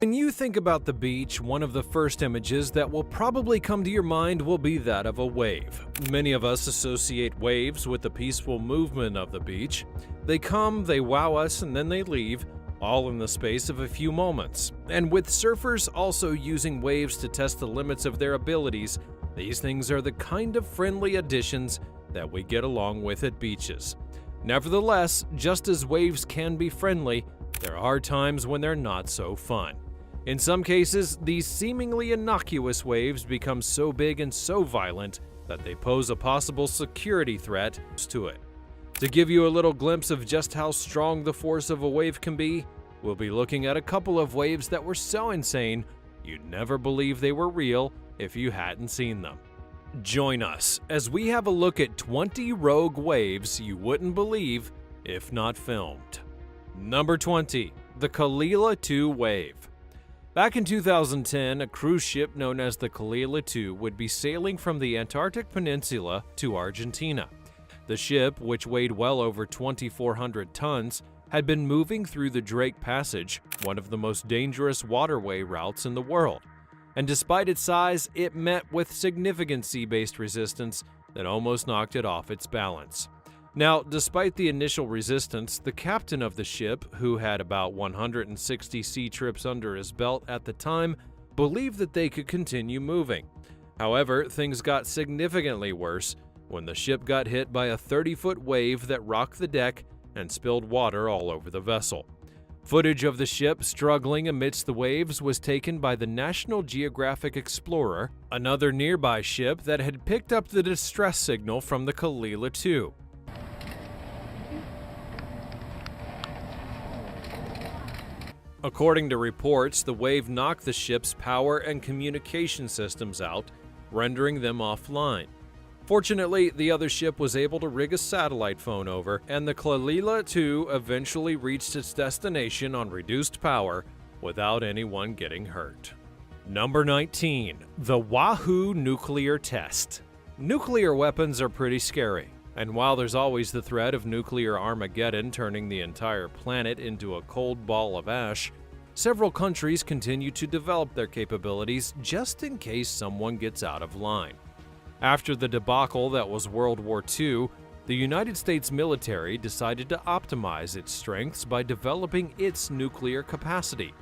When you think about the beach, one of the first images that will probably come to your mind will be that of a wave. Many of us associate waves with the peaceful movement of the beach. They come, they wow us, and then they leave, all in the space of a few moments. And with surfers also using waves to test the limits of their abilities, these things are the kind of friendly additions that we get along with at beaches. Nevertheless, just as waves can be friendly, there are times when they're not so fun. In some cases, these seemingly innocuous waves become so big and so violent that they pose a possible security threat to it. To give you a little glimpse of just how strong the force of a wave can be, we'll be looking at a couple of waves that were so insane you'd never believe they were real if you hadn't seen them. Join us as we have a look at 20 rogue waves you wouldn't believe if not filmed. Number 20. The Kalila II Wave. Back in 2010, a cruise ship known as the Kalila II would be sailing from the Antarctic Peninsula to Argentina. The ship, which weighed well over 2,400 tons, had been moving through the Drake Passage, one of the most dangerous waterway routes in the world. And despite its size, it met with significant sea-based resistance that almost knocked it off its balance. Now, despite the initial resistance, the captain of the ship, who had about 160 sea trips under his belt at the time, believed that they could continue moving. However, things got significantly worse when the ship got hit by a 30-foot wave that rocked the deck and spilled water all over the vessel. Footage of the ship struggling amidst the waves was taken by the National Geographic Explorer, another nearby ship that had picked up the distress signal from the Kalila II. According to reports, the wave knocked the ship's power and communication systems out, rendering them offline. Fortunately, the other ship was able to rig a satellite phone over, and the Kalila II eventually reached its destination on reduced power without anyone getting hurt. Number 19. The Wahoo Nuclear Test. Nuclear weapons are pretty scary, and while there's always the threat of nuclear Armageddon turning the entire planet into a cold ball of ash, several countries continue to develop their capabilities just in case someone gets out of line. After the debacle that was World War II, the United States military decided to optimize its strengths by developing its nuclear capacity.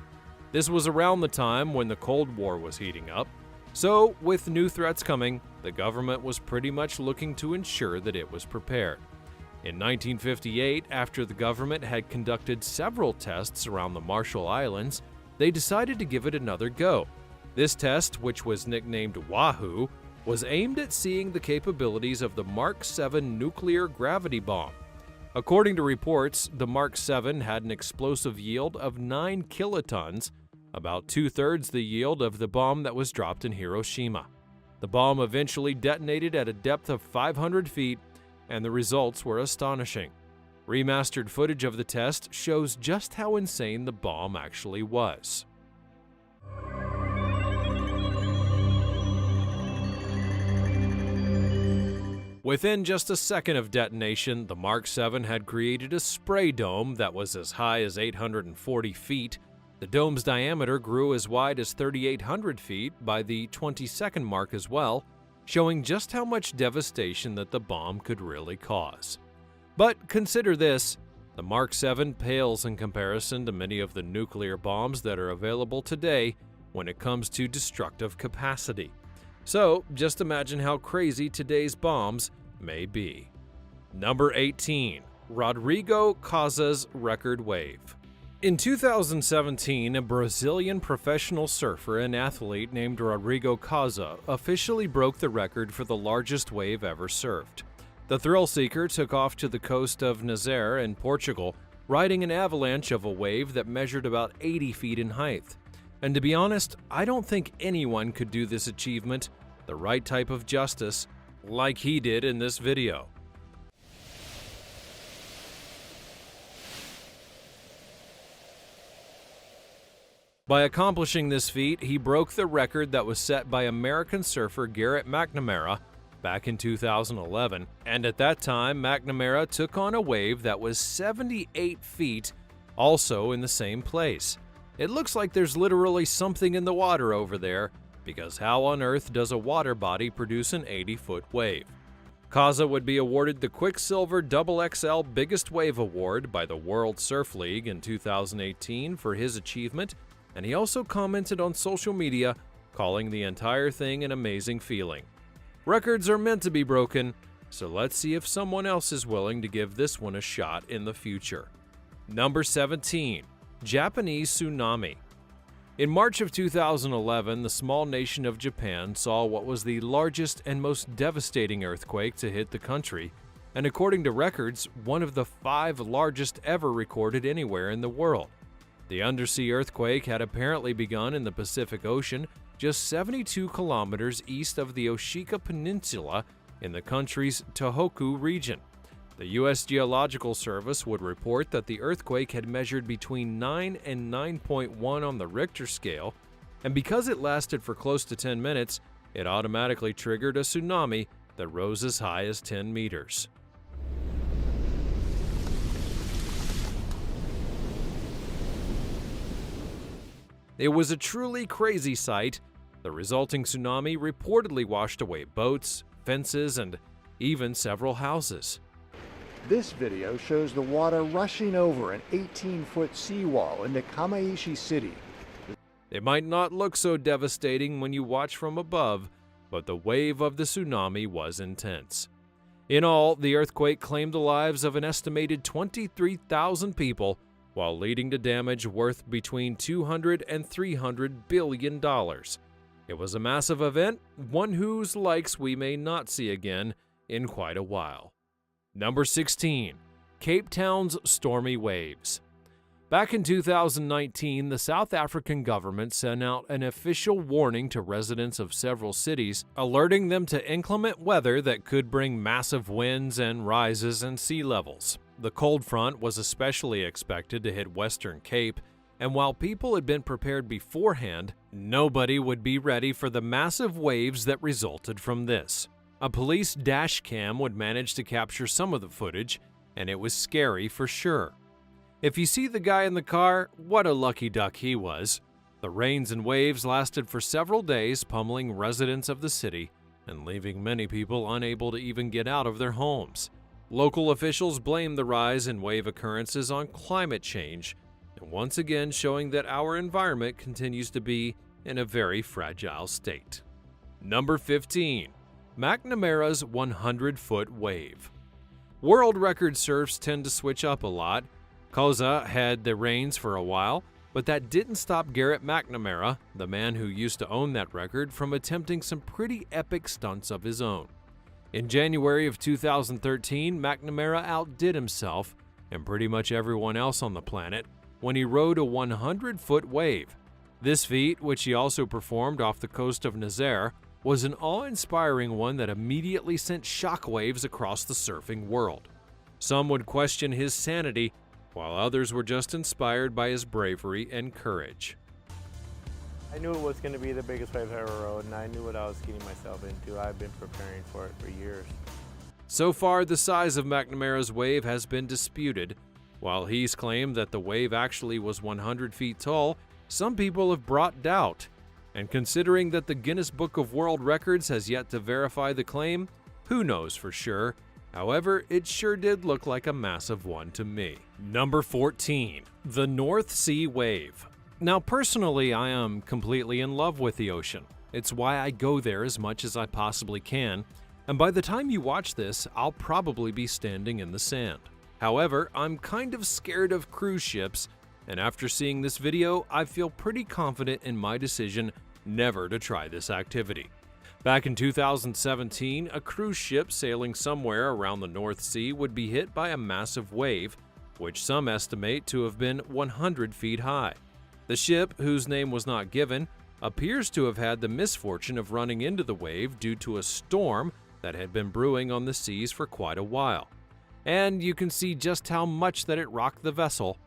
This was around the time when the Cold War was heating up, so with new threats coming, the government was pretty much looking to ensure that it was prepared. In 1958, after the government had conducted several tests around the Marshall Islands, they decided to give it another go. This test, which was nicknamed Wahoo, was aimed at seeing the capabilities of the Mark 7 nuclear gravity bomb. According to reports, the Mark 7 had an explosive yield of 9 kilotons, about two-thirds the yield of the bomb that was dropped in Hiroshima. The bomb eventually detonated at a depth of 500 feet, and the results were astonishing. Remastered footage of the test shows just how insane the bomb actually was. Within just a second of detonation, the Mark 7 had created a spray dome that was as high as 840 feet. The dome's diameter grew as wide as 3,800 feet by the 20-second mark as well, showing just how much devastation that the bomb could really cause. But consider this, the Mark 7 pales in comparison to many of the nuclear bombs that are available today when it comes to destructive capacity. So, just imagine how crazy today's bombs may be. Number 18. Rodrigo Causa's Record Wave. In 2017, a Brazilian professional surfer and athlete named Rodrigo Causa officially broke the record for the largest wave ever surfed. The thrill-seeker took off to the coast of Nazaré in Portugal, riding an avalanche of a wave that measured about 80 feet in height. And to be honest, I don't think anyone could do this achievement, the right type of justice, like he did in this video. By accomplishing this feat, he broke the record that was set by American surfer Garrett McNamara back in 2011, and at that time, McNamara took on a wave that was 78 feet, also in the same place. It looks like there's literally something in the water over there, because how on earth does a water body produce an 80-foot wave? Kaza would be awarded the Quicksilver XXL Biggest Wave Award by the World Surf League in 2018 for his achievement, and he also commented on social media, calling the entire thing an amazing feeling. Records are meant to be broken, so let's see if someone else is willing to give this one a shot in the future. Number 17. Japanese Tsunami. In March of 2011, the small nation of Japan saw what was the largest and most devastating earthquake to hit the country, and according to records, one of the 5 largest ever recorded anywhere in the world. The undersea earthquake had apparently begun in the Pacific Ocean, just 72 kilometers east of the Oshika Peninsula in the country's Tohoku region. The U.S. Geological Service would report that the earthquake had measured between 9 and 9.1 on the Richter scale, and because it lasted for close to 10 minutes, it automatically triggered a tsunami that rose as high as 10 meters. It was a truly crazy sight. The resulting tsunami reportedly washed away boats, fences, and even several houses. This video shows the water rushing over an 18-foot seawall into Kamaishi City. It might not look so devastating when you watch from above, but the wave of the tsunami was intense. In all, the earthquake claimed the lives of an estimated 23,000 people, while leading to damage worth between $200 and $300 billion. It was a massive event, one whose likes we may not see again in quite a while. Number 16. Cape Town's stormy waves. Back in 2019, the South African government sent out an official warning to residents of several cities, alerting them to inclement weather that could bring massive winds and rises in sea levels. The cold front was especially expected to hit Western Cape, and while people had been prepared beforehand, nobody would be ready for the massive waves that resulted from this. A police dash cam would manage to capture some of the footage, and it was scary for sure. If you see the guy in the car, what a lucky duck he was. The rains and waves lasted for several days, pummeling residents of the city and leaving many people unable to even get out of their homes. Local officials blamed the rise in wave occurrences on climate change, and once again showing that our environment continues to be in a very fragile state. Number 15. McNamara's 100-foot wave. World record surfs tend to switch up a lot. Koza had the reins for a while, but that didn't stop Garrett McNamara, the man who used to own that record, from attempting some pretty epic stunts of his own. In January of 2013, McNamara outdid himself and pretty much everyone else on the planet when he rode a 100-foot wave. This feat, which he also performed off the coast of Nazaire, was an awe-inspiring one that immediately sent shockwaves across the surfing world. Some would question his sanity, while others were just inspired by his bravery and courage. I knew it was going to be the biggest wave I ever rode, and I knew what I was getting myself into. I've been preparing for it for years. So far, the size of McNamara's wave has been disputed. While he's claimed that the wave actually was 100 feet tall, some people have brought doubt. And considering that the Guinness Book of World Records has yet to verify the claim, who knows for sure? However, it sure did look like a massive one to me. Number 14. The North Sea Wave. Now, personally, I am completely in love with the ocean. It's why I go there as much as I possibly can, and by the time you watch this, I'll probably be standing in the sand. However, I'm kind of scared of cruise ships, and after seeing this video, I feel pretty confident in my decision never to try this activity. Back in 2017, a cruise ship sailing somewhere around the North Sea would be hit by a massive wave, which some estimate to have been 100 feet high. The ship, whose name was not given, appears to have had the misfortune of running into the wave due to a storm that had been brewing on the seas for quite a while. And you can see just how much that it rocked the vessel.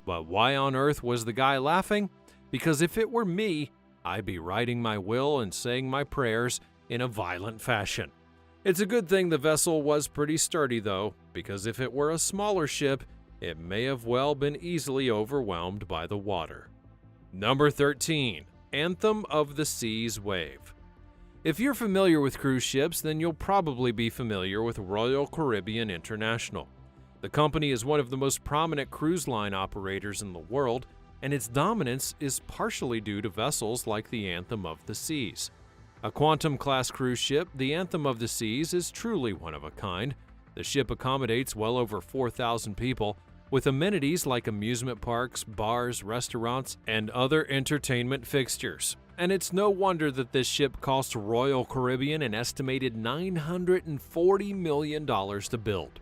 But why on earth was the guy laughing? Because if it were me, I'd be writing my will and saying my prayers in a violent fashion. It's a good thing the vessel was pretty sturdy though, because if it were a smaller ship, it may have well been easily overwhelmed by the water. Number 13. Anthem of the Seas wave. If you're familiar with cruise ships, then you'll probably be familiar with Royal Caribbean International. The company is one of the most prominent cruise line operators in the world, and its dominance is partially due to vessels like the Anthem of the Seas. A Quantum-class cruise ship, the Anthem of the Seas is truly one of a kind. The ship accommodates well over 4,000 people, with amenities like amusement parks, bars, restaurants, and other entertainment fixtures. And it's no wonder that this ship cost Royal Caribbean an estimated $940 million to build.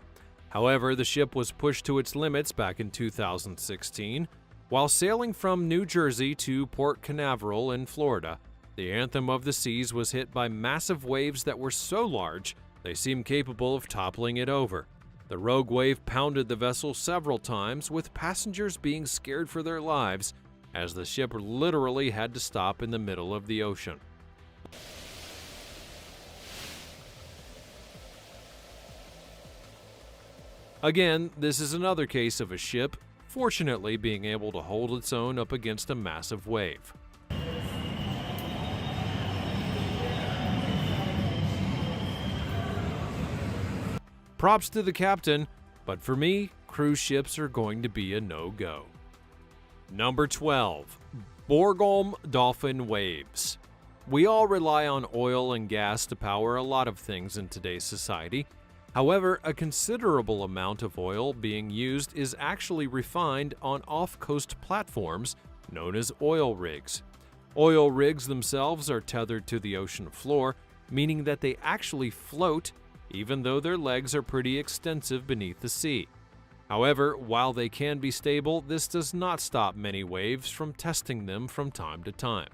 However, the ship was pushed to its limits back in 2016. While sailing from New Jersey to Port Canaveral in Florida, the Anthem of the Seas was hit by massive waves that were so large they seemed capable of toppling it over. The rogue wave pounded the vessel several times, with passengers being scared for their lives as the ship literally had to stop in the middle of the ocean. Again, this is another case of a ship fortunately being able to hold its own up against a massive wave. Props to the captain, but for me, cruise ships are going to be a no-go. Number 12. Bornholm Dolphin Waves. We all rely on oil and gas to power a lot of things in today's society. However, a considerable amount of oil being used is actually refined on off-coast platforms known as oil rigs. Oil rigs themselves are tethered to the ocean floor, meaning that they actually float even though their legs are pretty extensive beneath the sea. However, while they can be stable, this does not stop many waves from testing them from time to time.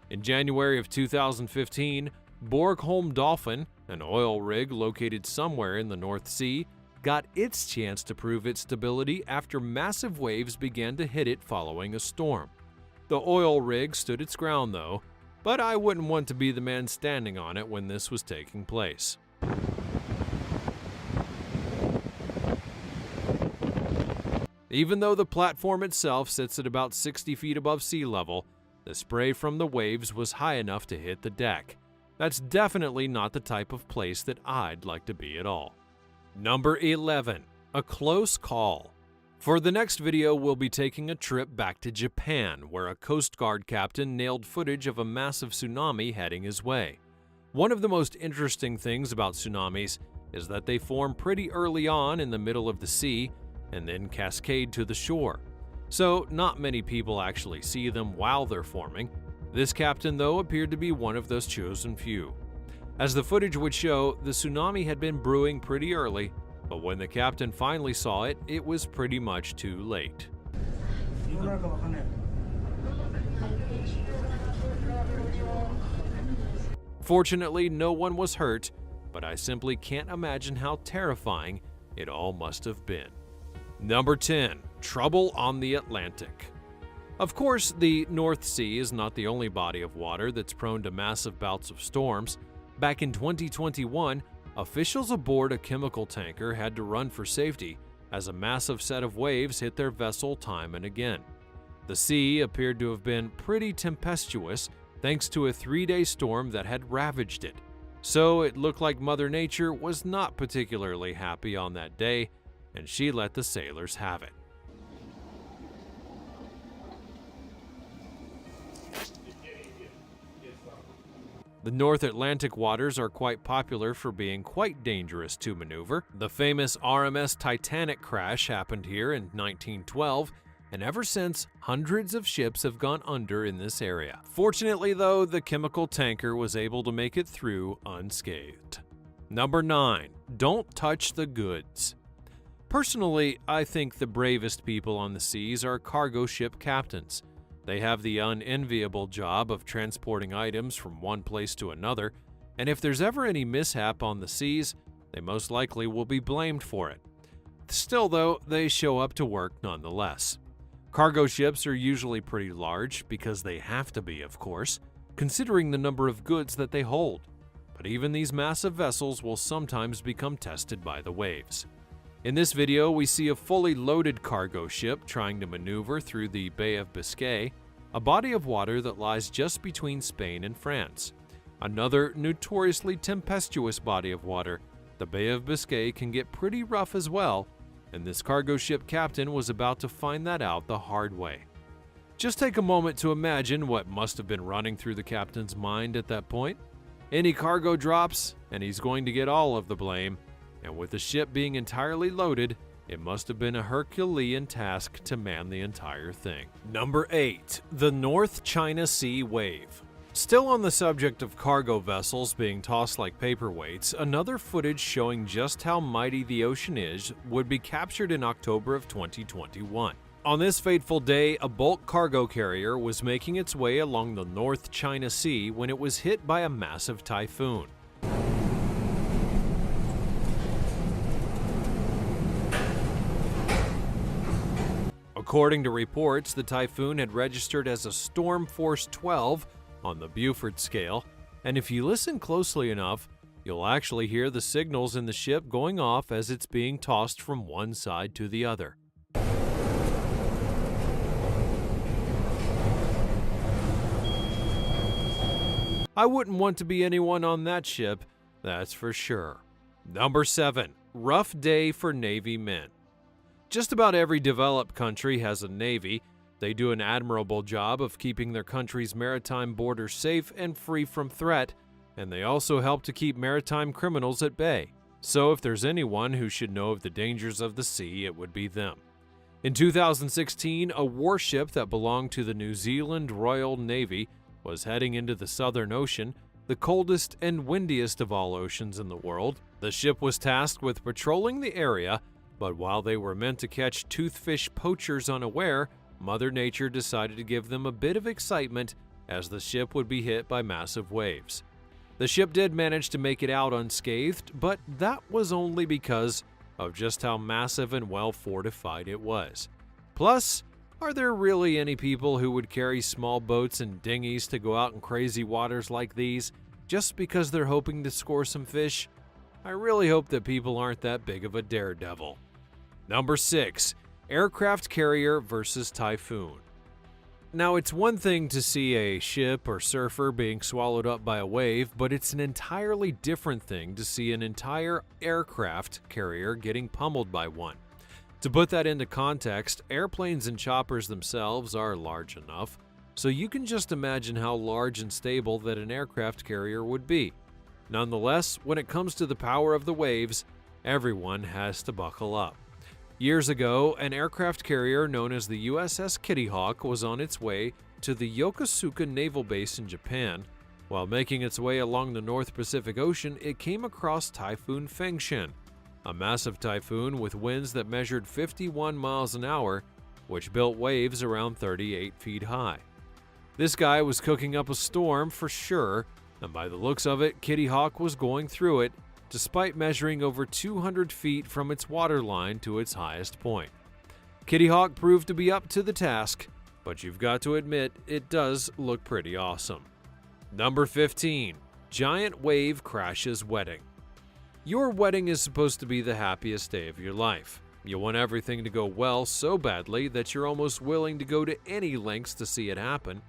In January of 2015, Bornholm Dolphin, an oil rig located somewhere in the North Sea, got its chance to prove its stability after massive waves began to hit it following a storm. The oil rig stood its ground though, but I wouldn't want to be the man standing on it when this was taking place. Even though the platform itself sits at about 60 feet above sea level, the spray from the waves was high enough to hit the deck. That's definitely not the type of place that I'd like to be at all. Number 11. A close call. For the next video, we'll be taking a trip back to Japan, where a Coast Guard captain nailed footage of a massive tsunami heading his way. One of the most interesting things about tsunamis is that they form pretty early on in the middle of the sea and then cascade to the shore. So not many people actually see them while they're forming. This captain, though, appeared to be one of those chosen few. As the footage would show, the tsunami had been brewing pretty early, but when the captain finally saw it, it was pretty much too late. Fortunately, no one was hurt, but I simply can't imagine how terrifying it all must have been. Number 10. Trouble on the Atlantic. Of course, the North Sea is not the only body of water that's prone to massive bouts of storms. Back in 2021, officials aboard a chemical tanker had to run for safety as a massive set of waves hit their vessel time and again. The sea appeared to have been pretty tempestuous thanks to a 3-day storm that had ravaged it. So it looked like Mother Nature was not particularly happy on that day, and she let the sailors have it. The North Atlantic waters are quite popular for being quite dangerous to maneuver. The famous RMS Titanic crash happened here in 1912, and ever since, hundreds of ships have gone under in this area. Fortunately, though, the chemical tanker was able to make it through unscathed. Number 9. Don't touch the goods. Personally, I think the bravest people on the seas are cargo ship captains. They have the unenviable job of transporting items from one place to another, and if there's ever any mishap on the seas, they most likely will be blamed for it. Still, though, they show up to work nonetheless. Cargo ships are usually pretty large, because they have to be, of course, considering the number of goods that they hold. but even these massive vessels will sometimes become tested by the waves. In this video, we see a fully loaded cargo ship trying to maneuver through the Bay of Biscay, a body of water that lies just between Spain and France. Another notoriously tempestuous body of water, the Bay of Biscay can get pretty rough as well, and this cargo ship captain was about to find that out the hard way. Just take a moment to imagine what must have been running through the captain's mind at that point. Any cargo drops, and he's going to get all of the blame, and with the ship being entirely loaded, it must have been a Herculean task to man the entire thing. Number 8. The North China Sea Wave. Still on the subject of cargo vessels being tossed like paperweights, another footage showing just how mighty the ocean is would be captured in October of 2021. On this fateful day, a bulk cargo carrier was making its way along the North China Sea when it was hit by a massive typhoon. According to reports, the typhoon had registered as a Storm Force 12 on the Beaufort scale, and if you listen closely enough, you'll actually hear the signals in the ship going off as it's being tossed from one side to the other. I wouldn't want to be anyone on that ship, that's for sure. Number 7. Rough day for Navy men. Just about every developed country has a Navy. They do an admirable job of keeping their country's maritime borders safe and free from threat, and they also help to keep maritime criminals at bay. So if there's anyone who should know of the dangers of the sea, it would be them. In 2016, a warship that belonged to the New Zealand Royal Navy was heading into the Southern Ocean, the coldest and windiest of all oceans in the world. The ship was tasked with patrolling the area, but while they were meant to catch toothfish poachers unaware, Mother Nature decided to give them a bit of excitement as the ship would be hit by massive waves. The ship did manage to make it out unscathed, but that was only because of just how massive and well fortified it was. Plus, are there really any people who would carry small boats and dinghies to go out in crazy waters like these just because they're hoping to score some fish? I really hope that people aren't that big of a daredevil. Number 6. Aircraft carrier versus typhoon. Now, it's one thing to see a ship or surfer being swallowed up by a wave, but it's an entirely different thing to see an entire aircraft carrier getting pummeled by one. To put that into context, airplanes and choppers themselves are large enough, so you can just imagine how large and stable that an aircraft carrier would be. Nonetheless, when it comes to the power of the waves, everyone has to buckle up. Years ago, an aircraft carrier known as the USS Kitty Hawk was on its way to the Yokosuka Naval Base in Japan. While making its way along the North Pacific Ocean, it came across Typhoon Fengshen, a massive typhoon with winds that measured 51 miles an hour, which built waves around 38 feet high. This guy was cooking up a storm for sure, and by the looks of it, Kitty Hawk was going through it, despite measuring over 200 feet from its waterline to its highest point. Kitty Hawk proved to be up to the task, but you've got to admit it does look pretty awesome. Number 15. Giant wave crashes wedding. Your wedding is supposed to be the happiest day of your life. You want everything to go well so badly that you're almost willing to go to any lengths to see it happen.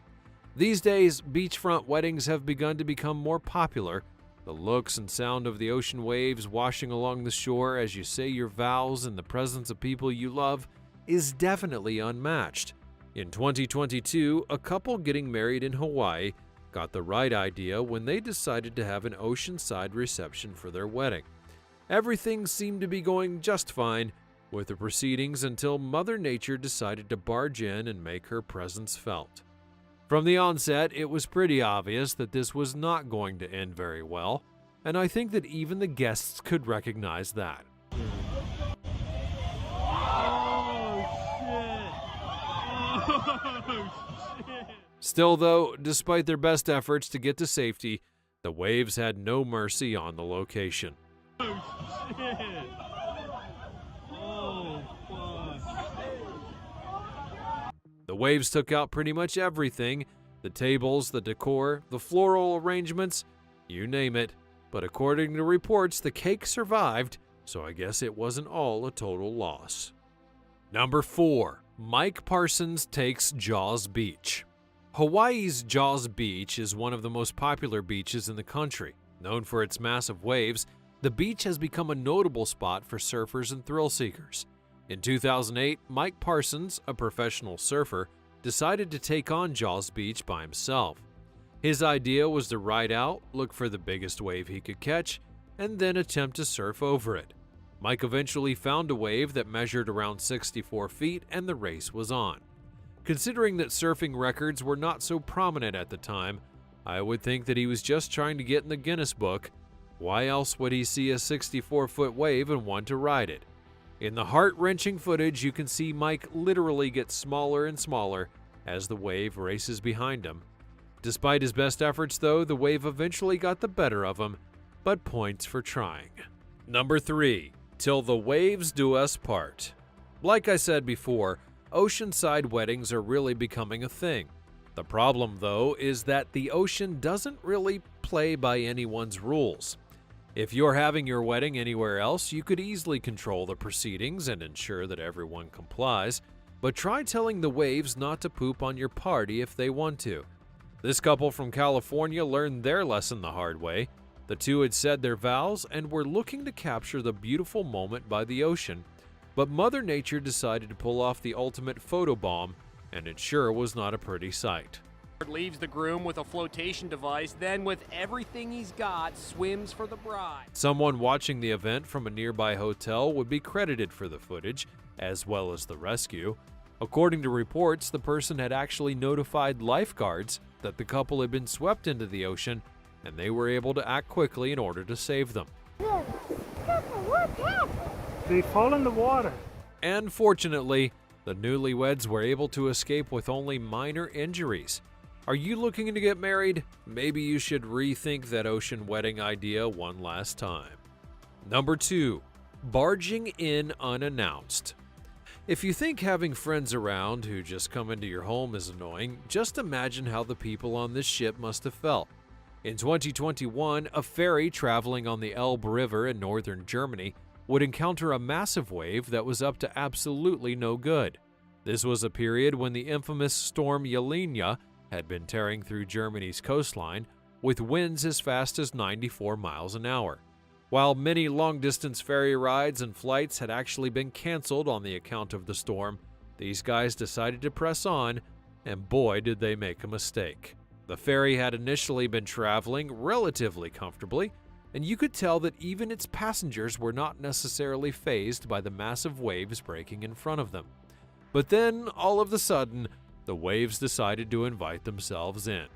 These days, beachfront weddings have begun to become more popular. The looks and sound of the ocean waves washing along the shore as you say your vows in the presence of people you love is definitely unmatched. In 2022, a couple getting married in Hawaii got the right idea when they decided to have an oceanside reception for their wedding. Everything seemed to be going just fine with the proceedings until Mother Nature decided to barge in and make her presence felt. From the onset, it was pretty obvious that this was not going to end very well, and I think that even the guests could recognize that. Still though, despite their best efforts to get to safety, the waves had no mercy on the location. The waves took out pretty much everything, the tables, the decor, the floral arrangements, you name it, but according to reports, the cake survived, so I guess it wasn't all a total loss. Number 4. Mike Parsons takes Jaws Beach. Hawaii's Jaws Beach is one of the most popular beaches in the country. Known for its massive waves, the beach has become a notable spot for surfers and thrill seekers. In 2008, Mike Parsons, a professional surfer, decided to take on Jaws Beach by himself. His idea was to ride out, look for the biggest wave he could catch, and then attempt to surf over it. Mike eventually found a wave that measured around 64 feet, and the race was on. Considering that surfing records were not so prominent at the time, I would think that he was just trying to get in the Guinness Book. Why else would he see a 64-foot wave and want to ride it? In the heart-wrenching footage, you can see Mike literally get smaller and smaller as the wave races behind him. Despite his best efforts, though, the wave eventually got the better of him, but points for trying. Number 3. Till the Waves Do Us Part. Like I said before, oceanside weddings are really becoming a thing. The problem, though, is that the ocean doesn't really play by anyone's rules. If you're having your wedding anywhere else, you could easily control the proceedings and ensure that everyone complies, but try telling the waves not to poop on your party if they want to. This couple from California learned their lesson the hard way. The two had said their vows and were looking to capture the beautiful moment by the ocean, but Mother Nature decided to pull off the ultimate photobomb, and it sure was not a pretty sight. Leaves the groom with a flotation device, then with everything he's got, swims for the bride. Someone watching the event from a nearby hotel would be credited for the footage, as well as the rescue. According to reports, the person had actually notified lifeguards that the couple had been swept into the ocean, and they were able to act quickly in order to save them. They fall in the water. And fortunately, the newlyweds were able to escape with only minor injuries. Are you looking to get married? Maybe you should rethink that ocean wedding idea one last time. Number 2. Barging in unannounced. If you think having friends around who just come into your home is annoying, just imagine how the people on this ship must have felt. In 2021, a ferry traveling on the Elbe River in northern Germany would encounter a massive wave that was up to absolutely no good. This was a period when the infamous storm Jelenia had been tearing through Germany's coastline with winds as fast as 94 miles an hour. While many long-distance ferry rides and flights had actually been canceled on the account of the storm, these guys decided to press on, and boy did they make a mistake. The ferry had initially been traveling relatively comfortably, and you could tell that even its passengers were not necessarily fazed by the massive waves breaking in front of them. But then, all of a sudden, the waves decided to invite themselves in.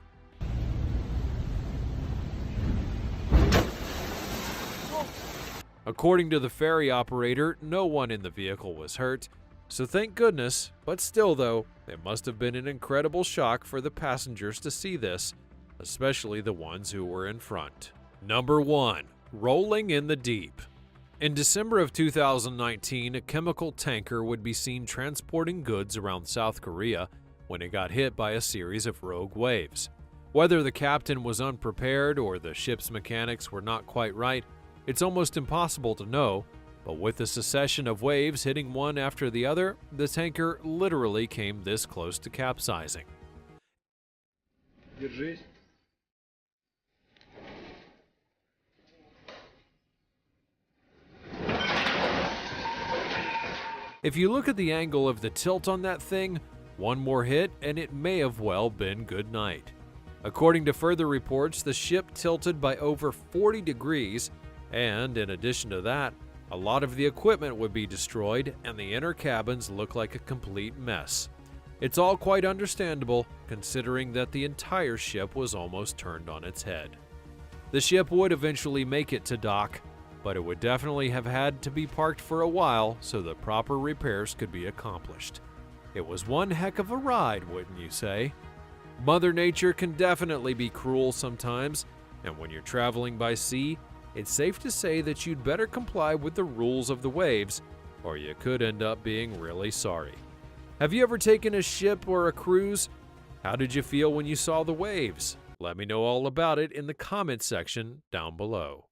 According to the ferry operator, no one in the vehicle was hurt, so thank goodness, but still though, it must have been an incredible shock for the passengers to see this, especially the ones who were in front. Number 1. Rolling in the deep. In December of 2019, a chemical tanker would be seen transporting goods around South Korea when it got hit by a series of rogue waves. Whether the captain was unprepared or the ship's mechanics were not quite right, it's almost impossible to know, but with the succession of waves hitting one after the other, the tanker literally came this close to capsizing. Держись. If you look at the angle of the tilt on that thing, one more hit and it may have well been good night. According to further reports, the ship tilted by over 40 degrees, and in addition to that, a lot of the equipment would be destroyed and the inner cabins look like a complete mess. It's all quite understandable, considering that the entire ship was almost turned on its head. The ship would eventually make it to dock, but it would definitely have had to be parked for a while so the proper repairs could be accomplished. It was one heck of a ride, wouldn't you say? Mother Nature can definitely be cruel sometimes, and when you're traveling by sea, it's safe to say that you'd better comply with the rules of the waves, or you could end up being really sorry. Have you ever taken a ship or a cruise? How did you feel when you saw the waves? Let me know all about it in the comment section down below.